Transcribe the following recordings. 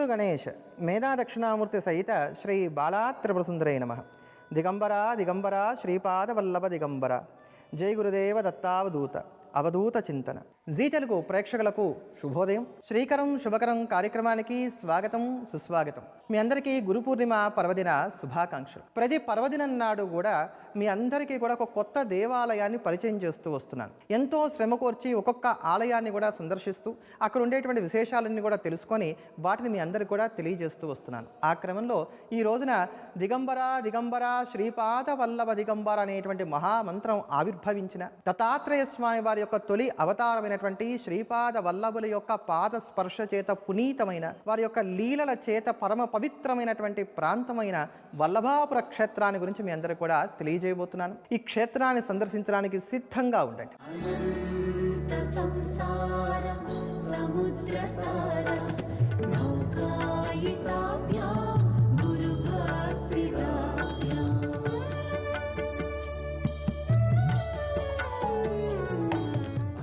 గురు గణేష్ మేధా దక్షిణామూర్తి సహిత శ్రీ బాలా త్రిపురసుందరే నమః. దిగంబర దిగంబర శ్రీపాద వల్లభ దిగంబర. జై గురుదేవ దత్తావధూత అవధూత చింతన. జీ తెలుగు ప్రేక్షకులకు శుభోదయం. శ్రీకరం శుభకరం కార్యక్రమానికి స్వాగతం సుస్వాగతం. మీ అందరికీ గురు పూర్ణిమ పర్వదిన శుభాకాంక్షలు. ప్రతి పర్వదినం నాడు కూడా మీ అందరికీ కూడా ఒక కొత్త దేవాలయాన్ని పరిచయం చేస్తూ వస్తున్నాను. ఎంతో శ్రమ కోర్చి ఒక్కొక్క ఆలయాన్ని కూడా సందర్శిస్తూ అక్కడ ఉండేటువంటి విశేషాలన్నీ కూడా తెలుసుకొని వాటిని మీ అందరికీ కూడా తెలియజేస్తూ వస్తున్నాను. ఆ క్రమంలో ఈ రోజున దిగంబర దిగంబర శ్రీపాద వల్లభ దిగంబర అనేటువంటి మహామంత్రం ఆవిర్భవించిన దత్తాత్రేయ స్వామి వారి యొక్క తొలి అవతారమైనటువంటి శ్రీపాద వల్లభుల యొక్క పాద స్పర్శ చేత పునీతమైన వారి యొక్క లీలల చేత పరమ పవిత్రమైనటువంటి ప్రాంతమైన వల్లభాపుర క్షేత్రాన్ని గురించి మీ అందరికీ కూడా తెలియజేయబోతున్నాను. ఈ క్షేత్రాన్ని సందర్శించడానికి సిద్ధంగా ఉండండి.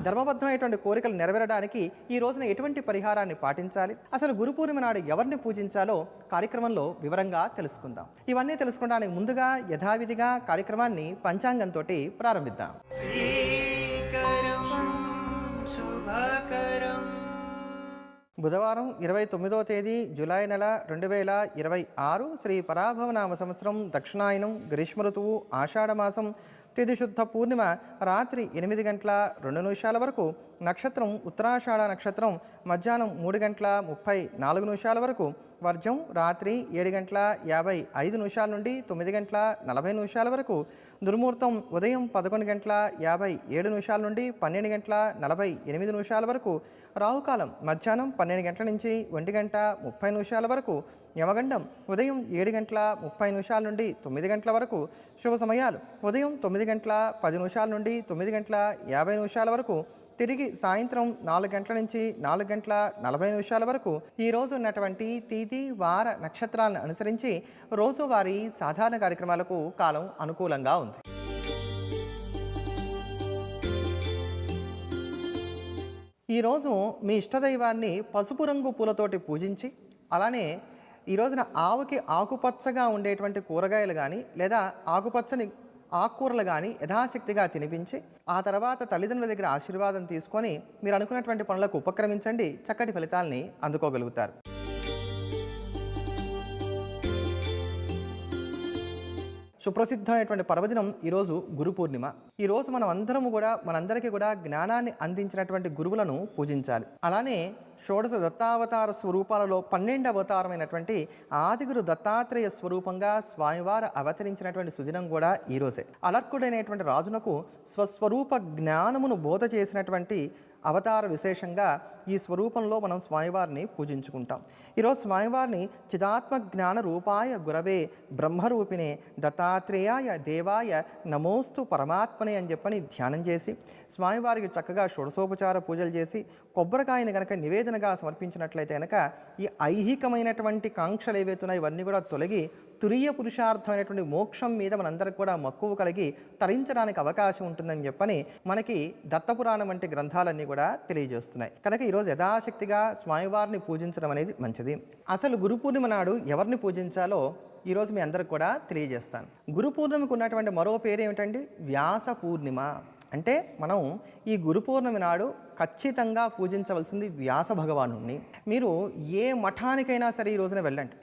ధర్మబద్ధమైనటువంటి కోరికలు నెరవేరడానికి ఈ రోజున ఎటువంటి పరిహారాన్ని పాటించాలి, అసలు గురు పూర్ణిమ నాడు ఎవరిని పూజించాలో కార్యక్రమంలో వివరంగా తెలుసుకుందాం. ఇవన్నీ తెలుసుకోవడానికి ముందుగా యథావిధిగా కార్యక్రమాన్ని పంచాంగంతో ప్రారంభిద్దాం. బుధవారం 29వ తేదీ జూలై నెల 2026 శ్రీ పరాభవనామ సంవత్సరం దక్షిణాయనం గ్రీష్మ ఋతువు ఆషాఢమాసం తిథి శుద్ధ పూర్ణిమ రాత్రి 8 గంటల 2 నిమిషాల వరకు, నక్షత్రం ఉత్తరాషాఢ నక్షత్రం మధ్యాహ్నం 3 గంటల 34 నిమిషాల వరకు, వర్జం రాత్రి 7 గంటల 55 నిమిషాల నుండి 9 గంటల 40 నిమిషాల వరకు, దుర్ముహూర్తం ఉదయం 11 గంటల 57 నిమిషాల నుండి 12 గంటల 48 నిమిషాల వరకు, రాహుకాలం మధ్యాహ్నం 12 గంటల నుంచి 1 గంట 30 నిమిషాల వరకు, యమగండం ఉదయం 7 గంటల 30 నిమిషాల నుండి 9 గంటల వరకు, శుభ సమయాలు ఉదయం 9 గంటల 10 నిమిషాల నుండి 9 గంటల 50 నిమిషాల వరకు, తిరిగి సాయంత్రం 4 గంటల నుంచి 4 గంటల 40 నిమిషాల వరకు. ఈ రోజు ఉన్నటువంటి తిథి వార నక్షత్రాలను అనుసరించి రోజువారీ సాధారణ కార్యక్రమాలకు కాలం అనుకూలంగా ఉంది. ఈరోజు మీ ఇష్టదైవాన్ని పసుపు రంగు పూలతోటి పూజించి, అలానే ఈ రోజున ఆవుకి ఆకుపచ్చగా ఉండేటువంటి కూరగాయలు కానీ లేదా ఆకుపచ్చని ఆకుకూరలు కానీ యథాశక్తిగా తినిపించి ఆ తర్వాత తల్లిదండ్రుల దగ్గర ఆశీర్వాదం తీసుకొని మీరు అనుకున్నటువంటి పనులకు ఉపక్రమించండి. చక్కటి ఫలితాలని అందుకోగలుగుతారు. సుప్రసిద్ధమైనటువంటి పర్వదినం ఈరోజు గురు పూర్ణిమ. ఈరోజు మనం అందరము కూడా మనందరికీ కూడా జ్ఞానాన్ని అందించినటువంటి గురువులను పూజించాలి. అలానే షోడశ దత్తావతార స్వరూపాలలో 12వ అవతారమైనటువంటి ఆదిగురు దత్తాత్రేయ స్వరూపంగా స్వామివారు అవతరించినటువంటి సుదినం కూడా ఈరోజే. అలర్కుడైనటువంటి రాజునకు స్వస్వరూప జ్ఞానమును బోధ చేసినటువంటి అవతార విశేషంగా ఈ స్వరూపంలో మనం స్వామివారిని పూజించుకుంటాం. ఈరోజు స్వామివారిని చిదాత్మ జ్ఞాన రూపాయ గురవే బ్రహ్మరూపిణే దత్తాత్రేయాయ దేవాయ నమోస్తు పరమాత్మనే అని చెప్పని ధ్యానం చేసి స్వామివారికి చక్కగా షోడశోపచార పూజలు చేసి కొబ్బరికాయని కనుక నివేదనగా సమర్పించినట్లయితే కనుక ఈ ఐహికమైనటువంటి కాంక్షలు ఏవైతున్నాయో ఇవన్నీ కూడా తొలగి తురియ పురుషార్థమైనటువంటి మోక్షం మీద మనందరికి కూడా మక్కువ కలిగి తరించడానికి అవకాశం ఉంటుందని చెప్పని మనకి దత్తపురాణం వంటి గ్రంథాలన్నీ కూడా తెలియజేస్తున్నాయి. కనుక ఈరోజు యథాశక్తిగా స్వామివారిని పూజించడం అనేది మంచిది. అసలు గురు పూర్ణిమ నాడు ఎవరిని పూజించాలో ఈరోజు మీ అందరికి కూడా తెలియజేస్తాను. గురు పూర్ణిమకు ఉన్నటువంటి మరో పేరు ఏమిటండి? వ్యాస పూర్ణిమ. అంటే మనం ఈ గురు పూర్ణమి నాడు ఖచ్చితంగా పూజించవలసింది వ్యాస భగవానుణ్ణి. మీరు ఏ మఠానికైనా సరే ఈ రోజున వెళ్ళండి,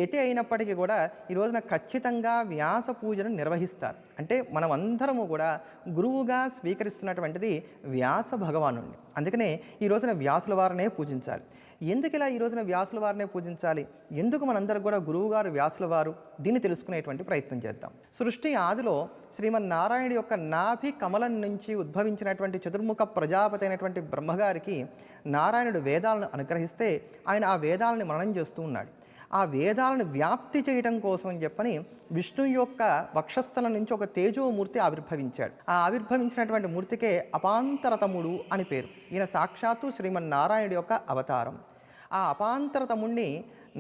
ఎటు అయినప్పటికీ కూడా ఈ రోజున ఖచ్చితంగా వ్యాస పూజను నిర్వహిస్తారు. అంటే మనం అందరము కూడా గురువుగా స్వీకరిస్తున్నటువంటిది వ్యాస భగవానుణ్ణి. అందుకనే ఈ రోజున వ్యాసుల వారినే పూజించాలి. ఎందుకు ఇలా ఈ రోజున వ్యాసుల వారినే పూజించాలి, ఎందుకు మనందరూ కూడా గురువుగారు వ్యాసుల వారు, దీన్ని తెలుసుకునేటువంటి ప్రయత్నం చేద్దాం. సృష్టి ఆదిలో శ్రీమన్నారాయణుడి యొక్క నాభి కమలం నుంచి ఉద్భవించినటువంటి చతుర్ముఖ ప్రజాపతి అయినటువంటి బ్రహ్మగారికి నారాయణుడు వేదాలను అనుగ్రహిస్తే ఆయన ఆ వేదాలను మననం చేస్తూ ఉన్నాడు. ఆ వేదాలను వ్యాప్తి చేయడం కోసం అని చెప్పని విష్ణు యొక్క వక్షస్థలం నుంచి ఒక తేజోమూర్తి ఆవిర్భవించాడు. ఆ ఆవిర్భవించినటువంటి మూర్తికే అపాంతరతముడు అని పేరు. ఈయన సాక్షాత్తు శ్రీమన్నారాయణుడి యొక్క అవతారం. ఆ అపాంతరతముణ్ణి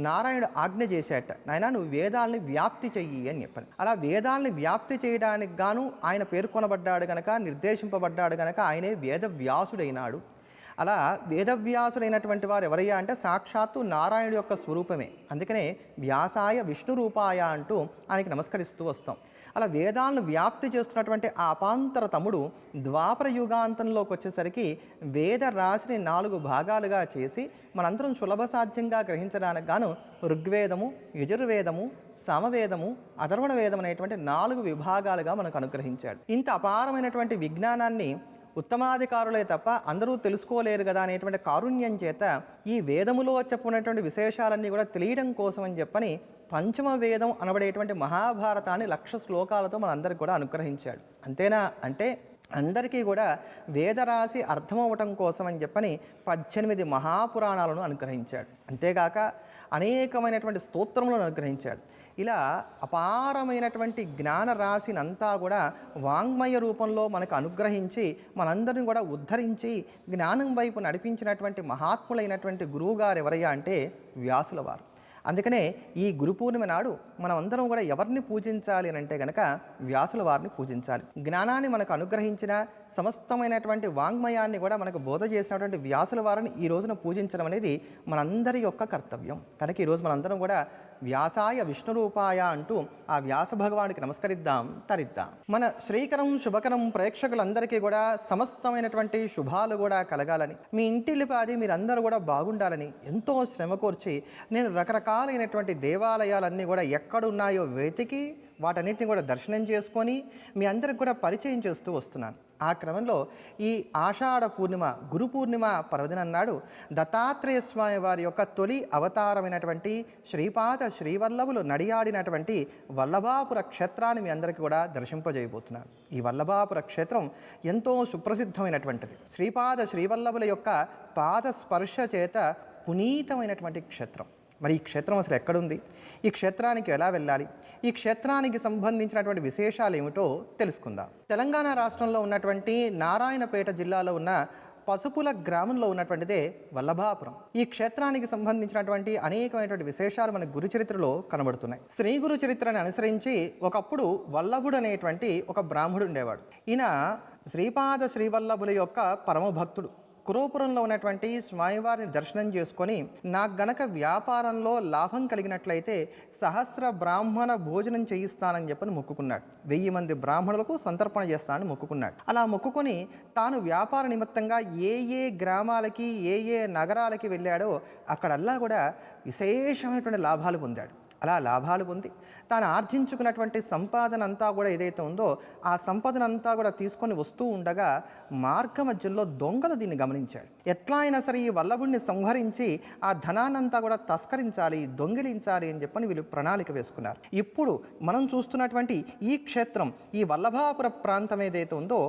నారాయణుడు ఆజ్ఞ చేశాట, నాయన నువ్వు వేదాలని వ్యాప్తి చెయ్యి అని చెప్పని. అలా వేదాలని వ్యాప్తి చేయడానికి గాను ఆయన పేర్కొనబడ్డాడు గనక, నిర్దేశింపబడ్డాడు గనక ఆయనే వేద వ్యాసుడైనాడు. అలా వేదవ్యాసుడైనటువంటి వారు ఎవరయ్యా అంటే సాక్షాత్తు నారాయణుడి యొక్క స్వరూపమే. అందుకనే వ్యాసాయ విష్ణు రూపాయ అంటూ ఆయనకి నమస్కరిస్తూ వస్తాం. అలా వేదాలను వ్యాప్తి చేస్తున్నటువంటి ఆ అపాంతర తమ్ముడు ద్వాపర యుగాంతంలోకి వచ్చేసరికి వేద రాశిని 4 భాగాలుగా చేసి మనందరం సులభ సాధ్యంగా గ్రహించడానికి గాను ఋగ్వేదము, యజుర్వేదము, సామవేదము, అథర్వణ వేదం అనేటువంటి 4 విభాగాలుగా మనకు అనుగ్రహించాడు. ఇంత అపారమైనటువంటి విజ్ఞానాన్ని ఉత్తమాధికారులే తప్ప అందరూ తెలుసుకోలేరు కదా అనేటువంటి కారుణ్యం చేత ఈ వేదములో చెప్పుకున్నటువంటి విశేషాలన్నీ కూడా తెలియడం కోసం అని చెప్పని పంచమ వేదం అనబడేటువంటి మహాభారతాన్ని 1,00,000 శ్లోకాలతో మనందరికి కూడా అనుగ్రహించాడు. అంతేనా అంటే అందరికీ కూడా వేదరాశి అర్థమవటం కోసం అని చెప్పని 18 మహాపురాణాలను అనుగ్రహించాడు. అంతేగాక అనేకమైనటువంటి స్తోత్రములను అనుగ్రహించాడు. ఇలా అపారమైనటువంటి జ్ఞాన రాశినంతా కూడా వాంగ్మయ రూపంలో మనకు అనుగ్రహించి మనందరిని కూడా ఉద్ధరించి జ్ఞానం వైపు నడిపించినటువంటి మహాత్ములైనటువంటి గురువుగారు ఎవరయ్యా అంటే వ్యాసుల వారు. అందుకనే ఈ గురు పూర్ణిమ నాడు మనం అందరం కూడా ఎవరిని పూజించాలి అని అంటే కనుక వ్యాసుల వారిని పూజించాలి. జ్ఞానాన్ని మనకు అనుగ్రహించిన సమస్తమైనటువంటి వాంగ్మయాన్ని కూడా మనకు బోధ చేసినటువంటి వ్యాసుల వారిని ఈ రోజున పూజించడం అనేది మనందరి యొక్క కర్తవ్యం. కనుక ఈరోజు మనందరం కూడా వ్యాసాయ విష్ణు రూపాయ అంటూ ఆ వ్యాస భగవానికి నమస్కరిద్దాం, తరిద్దాం. మన శ్రీకరం శుభకరం ప్రేక్షకులందరికీ కూడా సమస్తమైనటువంటి శుభాలు కూడా కలగాలని, మీ ఇంటిల్లిపాది మీరందరూ కూడా బాగుండాలని ఎంతో శ్రమ కోర్చి నేను రకరకాలైనటువంటి దేవాలయాలన్నీ కూడా ఎక్కడున్నాయో వెతికి వాటన్నిటిని కూడా దర్శనం చేసుకొని మీ అందరికి కూడా పరిచయం చేస్తూ వస్తున్నాను. ఆ క్రమంలో ఈ ఆషాఢ పూర్ణిమ గురు పూర్ణిమ పర్వదినం నాడు దత్తాత్రేయ స్వామి వారి యొక్క తొలి అవతారమైనటువంటి శ్రీపాద శ్రీవల్లభులు నడియాడినటువంటి వల్లభాపుర క్షేత్రాన్ని మీ అందరికీ కూడా దర్శింపజేయబోతున్నాను. ఈ వల్లభాపుర క్షేత్రం ఎంతో సుప్రసిద్ధమైనటువంటిది. శ్రీపాద శ్రీవల్లభుల యొక్క పాద స్పర్శ చేత పునీతమైనటువంటి క్షేత్రం. మరి ఈ క్షేత్రం అసలు ఎక్కడుంది, ఈ క్షేత్రానికి ఎలా వెళ్ళాలి, ఈ క్షేత్రానికి సంబంధించినటువంటి విశేషాలు ఏమిటో తెలుసుకుందాం. తెలంగాణ రాష్ట్రంలో ఉన్నటువంటి నారాయణపేట జిల్లాలో ఉన్న పసుపుల గ్రామంలో ఉన్నటువంటిదే వల్లభాపురం. ఈ క్షేత్రానికి సంబంధించినటువంటి అనేకమైనటువంటి విశేషాలు మన గురు చరిత్రలో కనబడుతున్నాయి. శ్రీ గురు చరిత్రని అనుసరించి ఒకప్పుడు వల్లభుడు అనేటువంటి ఒక బ్రాహ్మడు ఉండేవాడు. ఈయన శ్రీపాద శ్రీవల్లభుల యొక్క పరమ భక్తుడు. కురోపురంలో ఉన్నటువంటి స్వామివారిని దర్శనం చేసుకొని నాకు గనక వ్యాపారంలో లాభం కలిగినట్లయితే సహస్ర బ్రాహ్మణ భోజనం చేయిస్తానని చెప్పని మొక్కుకున్నాడు. 1000 మంది బ్రాహ్మణులకు సంతర్పణ చేస్తానని మొక్కుకున్నాడు. అలా మొక్కుకొని తాను వ్యాపార నిమిత్తంగా ఏ గ్రామాలకి ఏ నగరాలకి వెళ్ళాడో అక్కడల్లా కూడా విశేషమైనటువంటి లాభాలు పొందాడు. అలా లాభాలు పొంది తాను ఆర్జించుకున్నటువంటి సంపాదన అంతా కూడా ఏదైతే ఉందో ఆ సంపదన అంతా కూడా తీసుకొని వస్తూ ఉండగా మార్గ మధ్యలో దొంగలు దీన్ని గమనించాడు. ఎట్లా అయినా సరే ఈ వల్లభుడిని సంహరించి ఆ ధనాన్నంతా కూడా తస్కరించాలి, దొంగిలించాలి అని చెప్పని వీళ్ళు ప్రణాళిక వేసుకున్నారు. ఇప్పుడు మనం చూస్తున్నటువంటి ఈ క్షేత్రం, ఈ వల్లభాపుర ప్రాంతం ఏదైతే ఉందో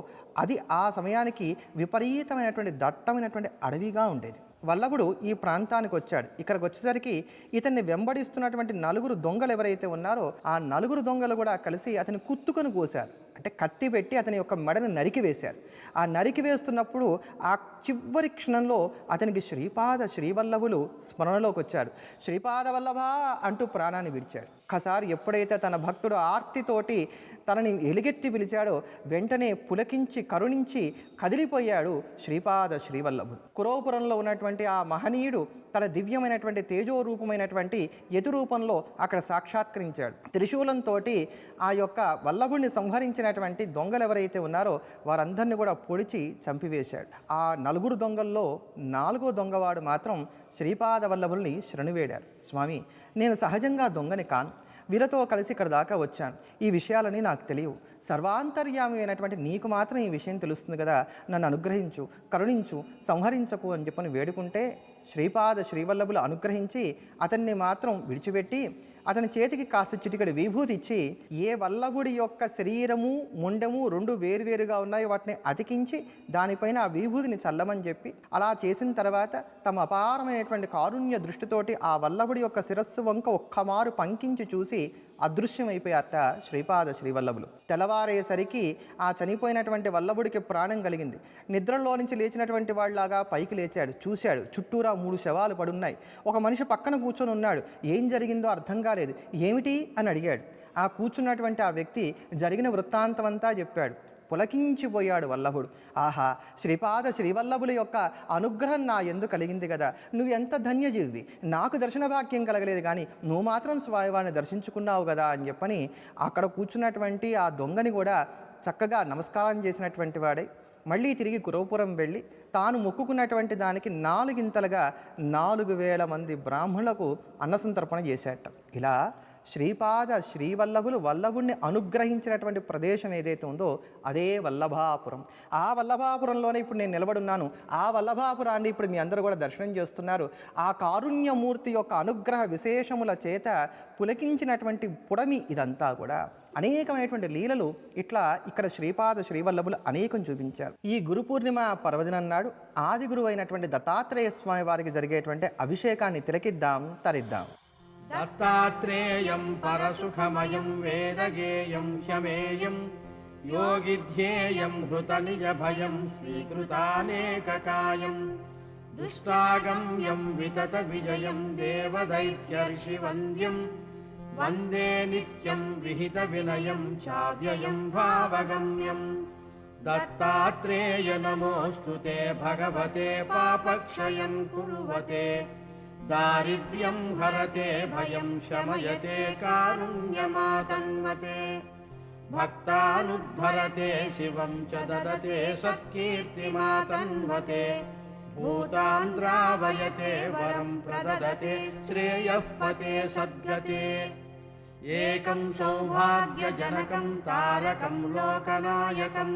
అది ఆ సమయానికి విపరీతమైనటువంటి దట్టమైనటువంటి అడవిగా ఉండేది. వల్లభుడు ఈ ప్రాంతానికి వచ్చాడు. ఇక్కడికి వచ్చేసరికి ఇతన్ని వెంబడిస్తున్నటువంటి 4 దొంగలు ఎవరైతే ఉన్నారో ఆ 4 దొంగలు కూడా కలిసి అతని కుత్తుకొని కోశారు. అంటే కత్తి పెట్టి అతని యొక్క మెడను నరికి వేశారు. ఆ నరికి వేస్తున్నప్పుడు ఆ చివరి క్షణంలో అతనికి శ్రీపాద శ్రీవల్లభులు స్మరణలోకి వచ్చారు. శ్రీపాద వల్లభ అంటూ ప్రాణాన్ని విడిచాడు. ఒక్కసారి ఎప్పుడైతే తన భక్తుడు ఆర్తితోటి తనని ఎలుగెత్తి పిలిచాడో వెంటనే పులకించి కరుణించి కదిలిపోయాడు శ్రీపాద శ్రీవల్లభుడు. కురోపురంలో ఉన్నటువంటి ఆ మహనీయుడు తన దివ్యమైనటువంటి తేజో రూపమైనటువంటి యతు రూపంలో అక్కడ సాక్షాత్కరించాడు. త్రిశూలంతో ఆ యొక్క వల్లభుడిని సంహరించినటువంటి దొంగలు ఎవరైతే ఉన్నారో వారందరినీ కూడా పొడిచి చంపివేశాడు. ఆ 4 దొంగల్లో 4వ దొంగవాడు మాత్రం శ్రీపాద వల్లభుల్ని శరణువేడారు. స్వామి, నేను సహజంగా దొంగని కాను, వీరితో కలిసి ఇక్కడ దాకా వచ్చాను. ఈ విషయాలని నాకు తెలియవు. సర్వాంతర్యామి అయినటువంటి నీకు మాత్రం ఈ విషయం తెలుస్తుంది కదా, నన్ను అనుగ్రహించు, కరుణించు, సంహరించకు అని చెప్పని వేడుకుంటే శ్రీపాద శ్రీవల్లభులు అనుగ్రహించి అతన్ని మాత్రం విడిచిపెట్టి అతని చేతికి కాస్త చిటికెడు విభూతి ఇచ్చి ఏ వల్లభుడి యొక్క శరీరము ముండెము 2 వేరువేరుగా ఉన్నాయో వాటిని అతికించి దానిపైన ఆ విభూతిని చల్లమని చెప్పి అలా చేసిన తర్వాత తమ అపారమైనటువంటి కారుణ్య దృష్టితోటి ఆ వల్లభుడి యొక్క శిరస్సు వంక ఒక్కమారు పంకించి చూసి అదృశ్యమైపోయారట శ్రీపాద శ్రీవల్లభులు. తెల్లవారేసరికి ఆ చనిపోయినటువంటి వల్లభుడికి ప్రాణం కలిగింది. నిద్రలో నుంచి లేచినటువంటి వాళ్ళలాగా పైకి లేచాడు. చూశాడు, చుట్టూరా 3 శవాలు పడున్నాయి. ఒక మనిషి పక్కన కూర్చొని ఉన్నాడు. ఏం జరిగిందో అర్థం కాలేదు. ఏమిటి అని అడిగాడు. ఆ కూర్చున్నటువంటి ఆ వ్యక్తి జరిగిన వృత్తాంతం అంతా చెప్పాడు. పులకించిపోయాడు వల్లభుడు. ఆహా, శ్రీపాద శ్రీవల్లభుల యొక్క అనుగ్రహం నా ఎందు కలిగింది కదా, నువ్వు ఎంత ధన్యజీవి, నాకు దర్శన భాగ్యం కలగలేదు కానీ నువ్వు మాత్రం స్వామివారిని దర్శించుకున్నావు కదా అని చెప్పని అక్కడ కూర్చున్నటువంటి ఆ దొంగని కూడా చక్కగా నమస్కారం చేసినటువంటి వాడే మళ్ళీ తిరిగి కురవపురం వెళ్ళి తాను మొక్కుకున్నటువంటి దానికి 4 4,000 మంది బ్రాహ్మణులకు అన్నసంతర్పణ చేశాట. ఇలా శ్రీపాద శ్రీవల్లభులు వల్లభుణ్ణి అనుగ్రహించినటువంటి ప్రదేశం ఏదైతే ఉందో అదే వల్లభాపురం. ఆ వల్లభాపురంలోనే ఇప్పుడు నేను నిలబడున్నాను. ఆ వల్లభాపురాన్ని ఇప్పుడు మీ అందరూ కూడా దర్శనం చేస్తున్నారు. ఆ కారుణ్యమూర్తి యొక్క అనుగ్రహ విశేషముల చేత పులకించినటువంటి పుడమి ఇదంతా కూడా. అనేకమైనటువంటి లీలలు ఇట్లా ఇక్కడ శ్రీపాద శ్రీవల్లభులు అనేకం చూపించారు. ఈ గురు పూర్ణిమ పర్వదినం నాడు ఆది గురువు అయినటువంటి దత్తాత్రేయ స్వామి వారికి జరిగేటువంటి అభిషేకాన్ని తిలకిద్దాం, తరిద్దాం. దత్తాత్రేయం పరసుఖమయం వేదగేయం హ్యమేయం యోగిధ్యేయం హృతనిజభయం స్వీకృతానేకకాయం దుష్టాగమ్యం వితత విజయం దేవదైత్యర్షివంద్యం వందే నిత్యం విహిత వినయం చావ్యయం భావగమ్యం. దత్తాత్రేయ నమోస్తుతే భగవతే పాపక్షయం కురువతే దారిద్ర్యం హరతే భయం శమయతే కారుణ్యమాతన్వతే భక్తానుద్ధరతే శివం చ దదతే సత్కీర్తిమాతన్వతే భూతాంద్రావయతే వరం ప్రదదతే శ్రేయః పతే సద్గతే. ఏకం సౌభాగ్యజనకం తారకం లోకనాయకం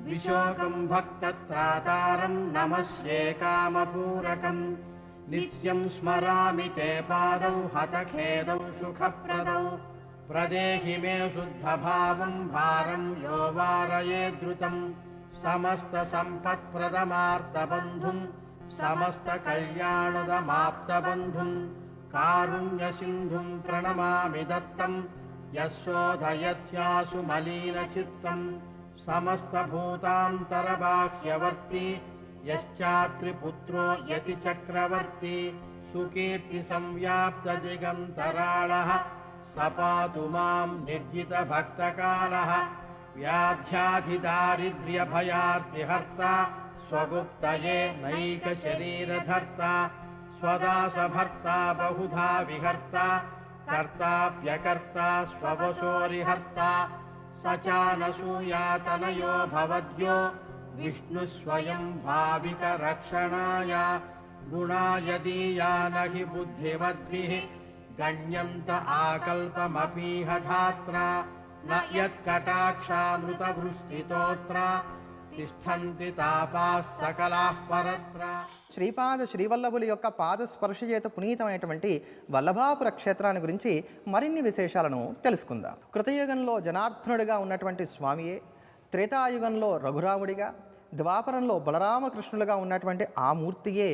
విశోకం భక్తత్రాతారం నమస్యే కామపూరకం నిత్యం స్మరామి తే పాదౌ హతఖేదౌ సుఖప్రదౌ ప్రదేహి మే శుద్ధభావం భారం యో వారయేద్రుతం సమస్త సంపత్ప్రదమార్తబంధుం సమస్త కళ్యాణదమాప్తబంధుం కారుణ్య సింధుం ప్రణమామి దత్తం యస్సోధయత్యాసు మలీన చిత్తం సమస్త భూతాంతరబాహ్యవర్తి యశ్చాత్రిపుత్రో యతి చక్రవర్తి సుకీర్తి సంవ్యాప్త దిగంతరాళః సపాతు మాం నిర్జిత భక్తకాలః వ్యాధ్యాధిదారిద్ర్యభయార్తిహర్త స్వగుప్తయే నైక శరీరధర్త స్వదాసభర్త బహుధా విహర్త కర్తాప్యకర్త స్వవశోరిహర్త సచానసూయాతనయో భవద్యో విష్ణు స్వయం భావిక రక్షణాయ గుణాయదీయాన హి బుద్ధిమద్భిః గణ్యంత ఆకల్పమపీహ ధాత్ర న యత్కటాక్షామృతవృష్టితోత్ర తిష్టంతి తాపాః సకలాః పరత్ర. శ్రీపాద శ్రీవల్లభుల యొక్క పాద స్పర్శ చేత పునీతమైనటువంటి వల్లభాపుర క్షేత్రాన్ని గురించి మరిన్ని విశేషాలను తెలుసుకుందాం. కృతయుగంలో జనార్దనుడిగా ఉన్నటువంటి స్వామియే త్రేతాయుగంలో రఘురాముడిగా, ద్వాపరంలో బలరామకృష్ణులుగా ఉన్నటువంటి ఆ మూర్తియే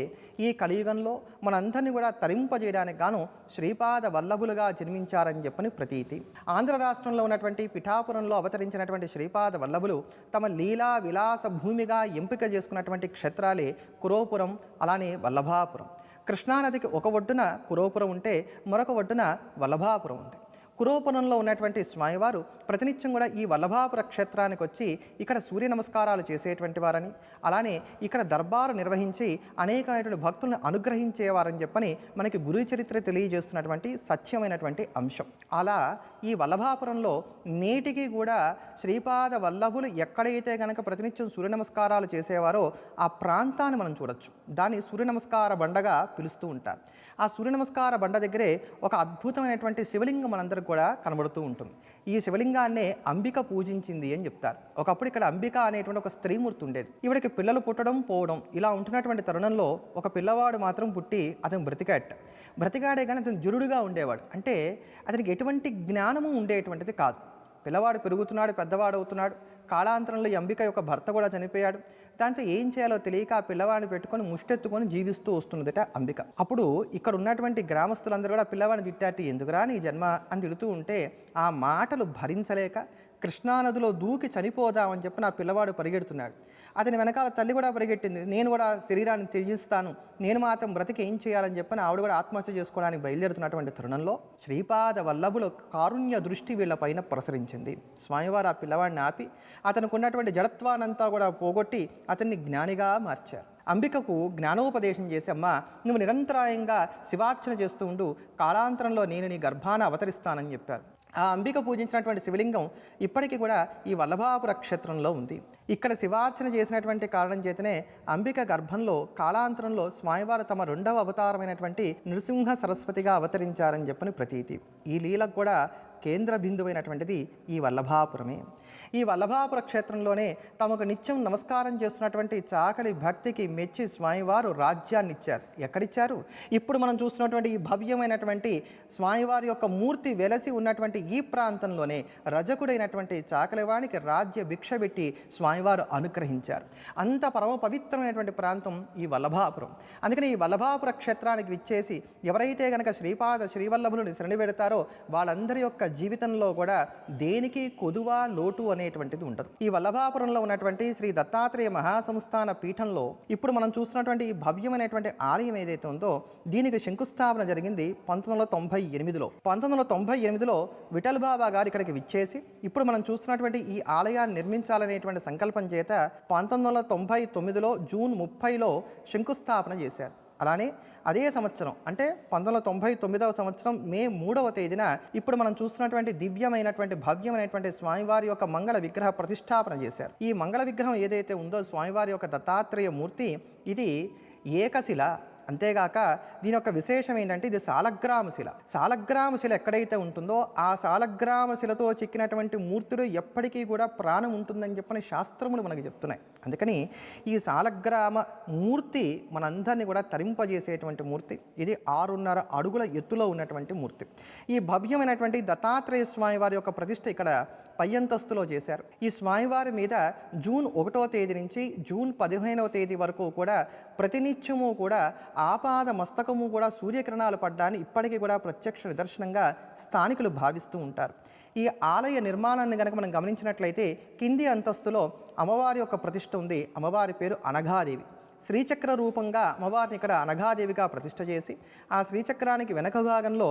ఈ కలియుగంలో మనందరినీ కూడా తరింపజేయడానికి గాను శ్రీపాద వల్లభులుగా జన్మించారని చెప్పని ప్రతీతి. ఆంధ్ర రాష్ట్రంలో ఉన్నటువంటి పిఠాపురంలో అవతరించినటువంటి శ్రీపాద వల్లభులు తమ లీలా విలాస భూమిగా ఎంపిక చేసుకున్నటువంటి క్షేత్రాలే కురోపురం, అలానే వల్లభాపురం. కృష్ణానదికి ఒక ఒడ్డున కురోపురం ఉంటే మరొక ఒడ్డున వల్లభాపురం ఉంది. కురోపురంలో ఉన్నటువంటి స్వామివారు ప్రతినిత్యం కూడా ఈ వల్లభాపుర క్షేత్రానికి వచ్చి ఇక్కడ సూర్య నమస్కారాలు చేసేటువంటి వారని, అలానే ఇక్కడ దర్బారు నిర్వహించి అనేకమైనటువంటి భక్తులను అనుగ్రహించేవారని చెప్పని మనకి గురు చరిత్ర తెలియజేస్తున్నటువంటి సత్యమైనటువంటి అంశం. అలా ఈ వల్లభాపురంలో నేటికి కూడా శ్రీపాద వల్లభులు ఎక్కడైతే కనుక ప్రతినిత్యం సూర్య నమస్కారాలు చేసేవారో ఆ ప్రాంతాన్ని మనం చూడొచ్చు. దాన్ని సూర్య నమస్కార బండగా పిలుస్తూ ఉంటారు. ఆ సూర్య నమస్కార బండ దగ్గరే ఒక అద్భుతమైనటువంటి శివలింగం మనందరికి కూడా కనబడుతూ ఉంటుంది. ఈ శివలింగాన్నే అంబిక పూజించింది అని చెప్తారు. ఒకప్పుడు ఇక్కడ అంబిక అనేటువంటి ఒక స్త్రీమూర్తి ఉండేది. ఈవిడికి పిల్లలు పుట్టడం పోవడం ఇలా ఉంటున్నటువంటి తరుణంలో ఒక పిల్లవాడు మాత్రం పుట్టి అతను బ్రతికాడే కానీ అతను జురుడుగా ఉండేవాడు. అంటే అతనికి ఎటువంటి జ్ఞానము ఉండేటువంటిది కాదు. పిల్లవాడు పెరుగుతున్నాడు, పెద్దవాడు అవుతున్నాడు. కాలాంతరంలో ఈ అంబిక యొక్క భర్త కూడా చనిపోయాడు. దాంతో ఏం చేయాలో తెలియక ఆ పిల్లవాడిని పెట్టుకొని ముష్టెత్తుకొని జీవిస్తూ వస్తున్నదట అంబిక. అప్పుడు ఇక్కడ ఉన్నటువంటి గ్రామస్తులందరూ కూడా పిల్లవాడిని తిట్టాటి, ఎందుకురా నీ జన్మ అని తిడుతూ ఉంటే ఆ మాటలు భరించలేక కృష్ణానదిలో దూకి చనిపోదామని చెప్పి నా పిల్లవాడు పరిగెడుతున్నాడు. అతని వెనకాల తల్లి కూడా పరిగెట్టింది, నేను కూడా శరీరాన్ని త్యజిస్తాను, నేను మాత్రం బ్రతికి ఏం చేయాలని చెప్పని ఆవిడ కూడా ఆత్మహత్య చేసుకోవడానికి బయలుదేరుతున్నటువంటి తరుణంలో శ్రీపాద వల్లభుల కారుణ్య దృష్టి వీళ్ళపైన ప్రసరించింది. స్వామివారు ఆ పిల్లవాడిని ఆపి అతనికి ఉన్నటువంటి జడత్వానంతా కూడా పోగొట్టి అతన్ని జ్ఞానిగా మార్చారు. అంబికకు జ్ఞానోపదేశం చేసి, అమ్మ నువ్వు నిరంతరాయంగా శివార్చన చేస్తూ ఉండు, కాలాంతరంలో నేను నీ గర్భాన అవతరిస్తానని చెప్పారు. ఆ అంబిక పూజించినటువంటి శివలింగం ఇప్పటికీ కూడా ఈ వల్లభాపుర క్షేత్రంలో ఉంది. ఇక్కడ శివార్చన చేసినటువంటి కారణం చేతనే అంబిక గర్భంలో కాలాంతరంలో స్వామివారు తమ రెండవ అవతారమైనటువంటి నృసింహ సరస్వతిగా అవతరించారని చెప్పని ప్రతీతి. ఈ లీలకు కూడా కేంద్ర బిందువైనటువంటిది ఈ వల్లభాపురమే. ఈ వల్లభాపుర క్షేత్రంలోనే తమకు నిత్యం నమస్కారం చేస్తున్నటువంటి చాకలి భక్తికి మెచ్చి స్వామివారు రాజ్యాన్ని ఇచ్చారు. ఎక్కడిచ్చారు? ఇప్పుడు మనం చూస్తున్నటువంటి ఈ భవ్యమైనటువంటి స్వామివారి యొక్క మూర్తి వెలసి ఉన్నటువంటి ఈ ప్రాంతంలోనే రజకుడైనటువంటి చాకలివానికి రాజ్య భిక్ష పెట్టి స్వామివారు అనుగ్రహించారు. అంత పరమ పవిత్రమైనటువంటి ప్రాంతం ఈ వల్లభాపురం. అందుకని ఈ వల్లభాపుర క్షేత్రానికి విచ్చేసి ఎవరైతే గనక శ్రీవల్లభులను శరణి పెడతారో వాళ్ళందరి యొక్క జీవితంలో కూడా దేనికి కొదువ లోటు అనేటువంటిది ఉండదు. ఈ వల్లభాపురంలో ఉన్నటువంటి శ్రీ దత్తాత్రేయ మహాసంస్థాన పీఠంలో ఇప్పుడు మనం చూస్తున్నటువంటి ఈ భవ్యమైనటువంటి ఆలయం ఏదైతే ఉందో దీనికి శంకుస్థాపన జరిగింది 1998లో. 1998లో విఠల్ బాబా గారు ఇక్కడికి విచ్చేసి ఇప్పుడు మనం చూస్తున్నటువంటి ఈ ఆలయాన్ని నిర్మించాలనేటువంటి సంకల్పం చేత 1999లో జూన్ 30లో శంకుస్థాపన చేశారు. అలానే అదే సంవత్సరం అంటే 1999వ సంవత్సరం మే 3వ తేదీన ఇప్పుడు మనం చూస్తున్నటువంటి దివ్యమైనటువంటి భవ్యమైనటువంటి స్వామివారి యొక్క మంగళ విగ్రహ ప్రతిష్టాపన చేశారు. ఈ మంగళ విగ్రహం ఏదైతే ఉందో స్వామివారి యొక్క దత్తాత్రేయ మూర్తి ఇది ఏకశిల. అంతేగాక దీని యొక్క విశేషం ఏంటంటే ఇది సాలగ్రామశిల. సాలగ్రామశిల ఎక్కడైతే ఉంటుందో ఆ సాలగ్రామశిలతో చిక్కినటువంటి మూర్తులు ఎప్పటికీ కూడా ప్రాణం ఉంటుందని చెప్పని శాస్త్రములు మనకి చెప్తున్నాయి. అందుకని ఈ సాలగ్రామ మూర్తి మనందరినీ కూడా తరింపజేసేటువంటి మూర్తి. ఇది 6.5 అడుగుల ఎత్తులో ఉన్నటువంటి మూర్తి. ఈ భవ్యమైనటువంటి దత్తాత్రేయ స్వామి వారి యొక్క ప్రతిష్ఠ ఇక్కడ పై అంతస్తులో చేశారు. ఈ స్వామివారి మీద జూన్ 1వ తేదీ నుంచి జూన్ 15వ తేదీ వరకు కూడా ప్రతినిత్యము కూడా ఆపాద మస్తకము కూడా సూర్యకిరణాలు పడ్డాన్ని ఇప్పటికీ కూడా ప్రత్యక్ష నిదర్శనంగా స్థానికులు భావిస్తూ ఉంటారు. ఈ ఆలయ నిర్మాణాన్ని కనుక మనం గమనించినట్లయితే కింది అంతస్తులో అమ్మవారి యొక్క ప్రతిష్ఠ ఉంది. అమ్మవారి పేరు అనఘాదేవి. శ్రీచక్ర రూపంగా అమ్మవారిని ఇక్కడ అనఘాదేవిగా ప్రతిష్ఠ చేసి ఆ శ్రీచక్రానికి వెనక భాగంలో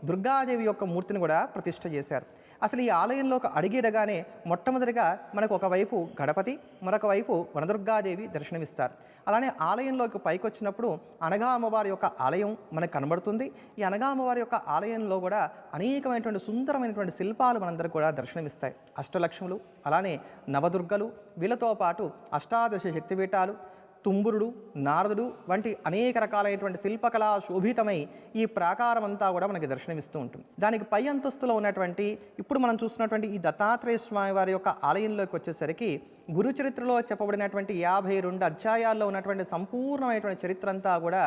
దుర్గాదేవి యొక్క మూర్తిని కూడా ప్రతిష్ఠ చేశారు. అసలు ఈ ఆలయంలోకి అడిగిరగానే మొట్టమొదటిగా మనకు ఒకవైపు గణపతి, మరొక వైపు వనదుర్గాదేవి దర్శనమిస్తారు. అలానే ఆలయంలోకి పైకి వచ్చినప్పుడు అనగా అమ్మవారి యొక్క ఆలయం మనకు కనబడుతుంది. ఈ అనగా అమ్మవారి యొక్క ఆలయంలో కూడా అనేకమైనటువంటి సుందరమైనటువంటి శిల్పాలు మనందరికీ కూడా దర్శనమిస్తాయి. అష్టలక్ష్ములు, అలానే నవదుర్గలు, వీళ్ళతో పాటు అష్టాదశ శక్తిపీఠాలు, తుంబురుడు, నారదుడు వంటి అనేక రకాలైనటువంటి శిల్పకళా శోభితమై ఈ ప్రాకారం అంతా కూడా మనకి దర్శనమిస్తూ ఉంటుంది. దానికి పై అంతస్తులో ఉన్నటువంటి ఇప్పుడు మనం చూస్తున్నటువంటి ఈ దత్తాత్రేయ స్వామి వారి యొక్క ఆలయంలోకి వచ్చేసరికి గురు చరిత్రలో చెప్పబడినటువంటి 52 అధ్యాయాల్లో ఉన్నటువంటి సంపూర్ణమైనటువంటి చరిత్ర అంతా కూడా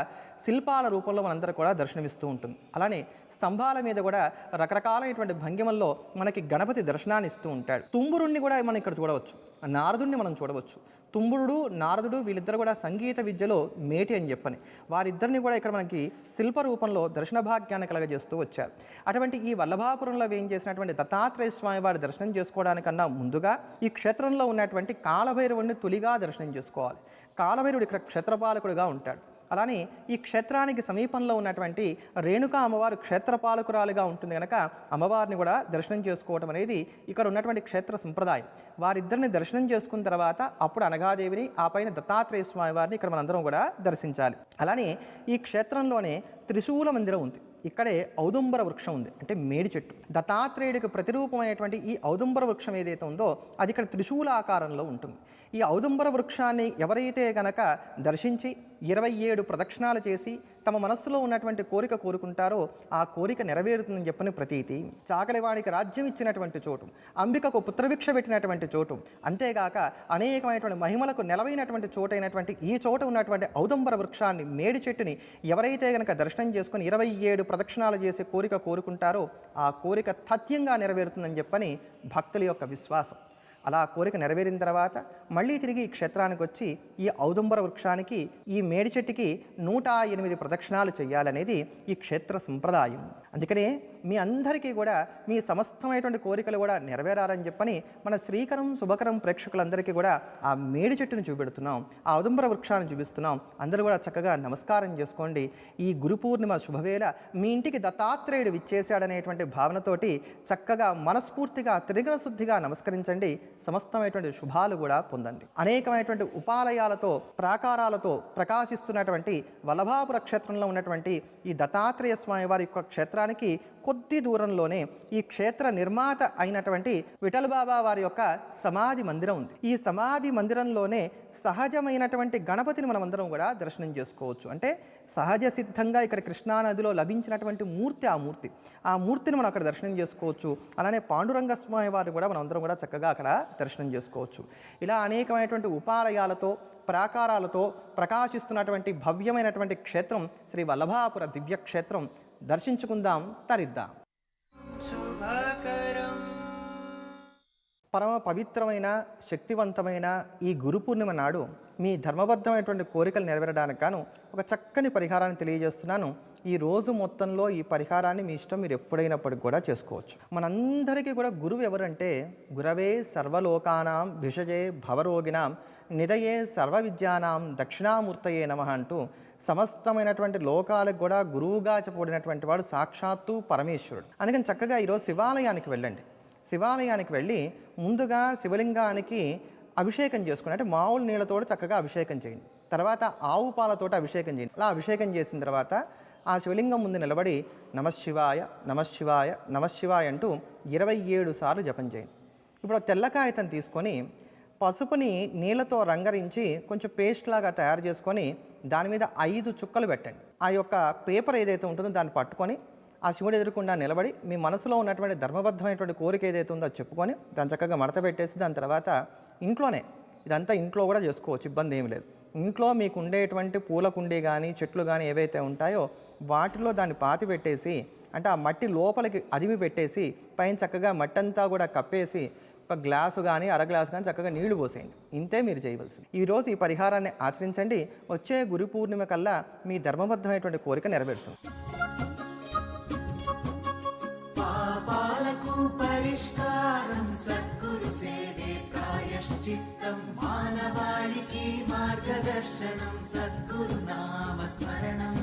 శిల్పాల రూపంలో మనందరూ కూడా దర్శనమిస్తూ ఉంటుంది. అలానే స్తంభాల మీద కూడా రకరకాలైనటువంటి భంగిమల్లో మనకి గణపతి దర్శనాన్ని ఇస్తూ ఉంటాడు. తుంబురుణ్ణి కూడా మనం ఇక్కడ చూడవచ్చు, నారదుణ్ణి మనం చూడవచ్చు. తుంబురుడు, నారదుడు వీళ్ళిద్దరు కూడా సంగీత విద్యలో మేటి అని చెప్పని వారిద్దరిని కూడా ఇక్కడ మనకి శిల్ప రూపంలో దర్శన భాగ్యాన్ని కలగజేస్తూ వచ్చారు. అటువంటి ఈ వల్లభాపురంలో వేం చేసినటువంటి దత్తాత్రేయ స్వామి వారి దర్శనం చేసుకోవడానికన్నా ముందుగా ఈ క్షేత్రంలో ఉన్నటువంటి కాలభైరవుడిని తొలిగా దర్శనం చేసుకోవాలి. కాలభైరవుడు ఇక్కడ క్షేత్రపాలకుడిగా ఉంటాడు. అలానే ఈ క్షేత్రానికి సమీపంలో ఉన్నటువంటి రేణుకా అమ్మవారు క్షేత్రపాలకురాలుగా ఉంటుంది కనుక అమ్మవారిని కూడా దర్శనం చేసుకోవటం అనేది ఇక్కడ ఉన్నటువంటి క్షేత్ర సంప్రదాయం. వారిద్దరిని దర్శనం చేసుకున్న తర్వాత అప్పుడు అనఘాదేవిని, ఆ పైన దత్తాత్రేయ స్వామి వారిని ఇక్కడ మనందరం కూడా దర్శించాలి. అలానే ఈ క్షేత్రంలోనే త్రిశూల మందిరం ఉంది. ఇక్కడే ఔదుంబర వృక్షం ఉంది, అంటే మేడి చెట్టు. దత్తాత్రేయుడికి ప్రతిరూపమైనటువంటి ఈ ఔదుంబర వృక్షం ఏదైతే ఉందో అది ఇక్కడ త్రిశూల ఆకారంలో ఉంటుంది. ఈ ఔదుంబర వృక్షాన్ని ఎవరైతే గనక దర్శించి 27 ప్రదక్షిణాలు చేసి తమ మనస్సులో ఉన్నటువంటి కోరిక కోరుకుంటారో ఆ కోరిక నెరవేరుతుందని చెప్పని ప్రతీతి. చాకలివాడికి రాజ్యం ఇచ్చినటువంటి చోటు, అంబికకు పుత్రభిక్ష పెట్టినటువంటి చోటు, అంతేగాక అనేకమైనటువంటి మహిమలకు నెలవైనటువంటి చోటైనటువంటి ఈ చోట ఉన్నటువంటి ఔదుంబర వృక్షాన్ని, మేడి చెట్టుని ఎవరైతే గనక దర్శనం చేసుకుని 27 ప్రదక్షిణాలు చేసే కోరిక కోరుకుంటారో ఆ కోరిక తథ్యంగా నెరవేరుతుందని చెప్పని భక్తుల యొక్క విశ్వాసం. అలా కోరిక నెరవేరిన తర్వాత మళ్ళీ తిరిగి ఈ క్షేత్రానికి వచ్చి ఈ ఔదుంబర వృక్షానికి ఈ మేడి చెట్టుకి 108 ప్రదక్షిణాలు చేయాలనేది ఈ క్షేత్ర సంప్రదాయం. అందుకనే మీ అందరికీ కూడా మీ సమస్తమైనటువంటి కోరికలు కూడా నెరవేరాలని చెప్పని మన శ్రీకరం శుభకరం ప్రేక్షకులందరికీ కూడా ఆ మేడి చెట్టును చూపెడుతున్నాం, ఆ ఔదుంబర వృక్షాన్ని చూపిస్తున్నాం. అందరూ కూడా చక్కగా నమస్కారం చేసుకోండి. ఈ గురు పూర్ణిమ శుభవేళ మీ ఇంటికి దత్తాత్రేయుడు విచ్చేశాడనేటువంటి భావనతోటి చక్కగా మనస్ఫూర్తిగా త్రిగుణ శుద్ధిగా నమస్కరించండి. సమస్తమైనటువంటి శుభాలు కూడా పొందండి. అనేకమైనటువంటి ఉపాలయాలతో ప్రాకారాలతో ప్రకాశిస్తున్నటువంటి వల్లభాపుర క్షేత్రంలో ఉన్నటువంటి ఈ దత్తాత్రేయ స్వామి వారి యొక్క క్షేత్రానికి కొద్ది దూరంలోనే ఈ క్షేత్ర నిర్మాత అయినటువంటి విఠల్ బాబా వారి యొక్క సమాధి మందిరం ఉంది. ఈ సమాధి మందిరంలోనే సహజమైనటువంటి గణపతిని మనమందరం కూడా దర్శనం చేసుకోవచ్చు. అంటే సహజ సిద్ధంగా ఇక్కడ కృష్ణానదిలో లభించినటువంటి మూర్తి, ఆ మూర్తిని మనం అక్కడ దర్శనం చేసుకోవచ్చు. అలానే పాండురంగ స్వామి వారిని కూడా మనం అందరం కూడా చక్కగా అక్కడ దర్శనం చేసుకోవచ్చు. ఇలా అనేకమైనటువంటి ఉపాలయాలతో ప్రాకారాలతో ప్రకాశిస్తున్నటువంటి భవ్యమైనటువంటి క్షేత్రం శ్రీ వల్లభాపుర దివ్య క్షేత్రం. దర్శించుకుందాం, తరిద్దాం. పరమ పవిత్రమైన శక్తివంతమైన ఈ గురు పూర్ణిమ నాడు మీ ధర్మబద్ధమైనటువంటి కోరికలు నెరవేరడానికి గాను ఒక చక్కని పరిహారాన్ని తెలియజేస్తున్నాను. ఈ రోజు మొత్తంలో ఈ పరిహారాన్ని మీ ఇష్టం, మీరు ఎప్పుడైనప్పటికి కూడా చేసుకోవచ్చు. మనందరికీ కూడా గురువు ఎవరంటే గురవే సర్వలోకానాం భిషజే భవరోగినాం నిదయే సర్వ విద్యానాం దక్షిణామూర్తయే నమః అంటూ సమస్తమైనటువంటి లోకాలకు కూడా గురువుగా చెప్పబడినటువంటి వాడు సాక్షాత్తు పరమేశ్వరుడు. అందుకని చక్కగా ఈరోజు శివాలయానికి వెళ్ళండి. శివాలయానికి వెళ్ళి ముందుగా శివలింగానికి అభిషేకం చేసుకుని, అంటే మామూలు నీళ్ళతో చక్కగా అభిషేకం చేయండి. తర్వాత ఆవు పాలతో అభిషేకం చేయండి. అలా అభిషేకం చేసిన తర్వాత ఆ శివలింగం ముందు నిలబడి నమశివాయ నమశివాయ నమశివాయ అంటూ 27 సార్లు జపం చేయండి. ఇప్పుడు తెల్ల కాగితం తీసుకొని పసుపుని నీళ్ళతో రంగరించి కొంచెం పేస్ట్ లాగా తయారు చేసుకొని దాని మీద 5 చుక్కలు పెట్టండి. ఆ యొక్క పేపర్ ఏదైతే ఉంటుందో దాన్ని పట్టుకొని ఆ శివుడు ఎదురుకుండా నిలబడి మీ మనసులో ఉన్నటువంటి ధర్మబద్ధమైనటువంటి కోరిక ఏదైతే ఉందో అది చెప్పుకొని దాన్ని చక్కగా మడత పెట్టేసి దాని తర్వాత ఇంట్లోనే, ఇదంతా ఇంట్లో కూడా చేసుకోవచ్చు, ఇబ్బంది ఏమి లేదు. ఇంట్లో మీకు ఉండేటువంటి పూల కుండీ కానీ చెట్లు కానీ ఏవైతే ఉంటాయో వాటిలో దాన్ని పాతి పెట్టేసి, అంటే ఆ మట్టి లోపలికి అదిమి పెట్టేసి పైన చక్కగా మట్టి అంతా కూడా కప్పేసి ఒక గ్లాసు కానీ అర గ్లాసు కానీ చక్కగా నీళ్లు పోసేయండి. ఇంతే మీరు చేయవలసింది. ఈరోజు ఈ పరిహారాన్ని ఆచరించండి. వచ్చే గురు పూర్ణిమ కల్లా మీ ధర్మబద్ధమైనటువంటి కోరిక నెరవేరుతుంది. పాపాలకు పరిష్కారం సద్గురు సేవే ప్రాయశ్చిత్తం, మానవాళికి మార్గదర్శనం సద్గురు నామ స్మరణం.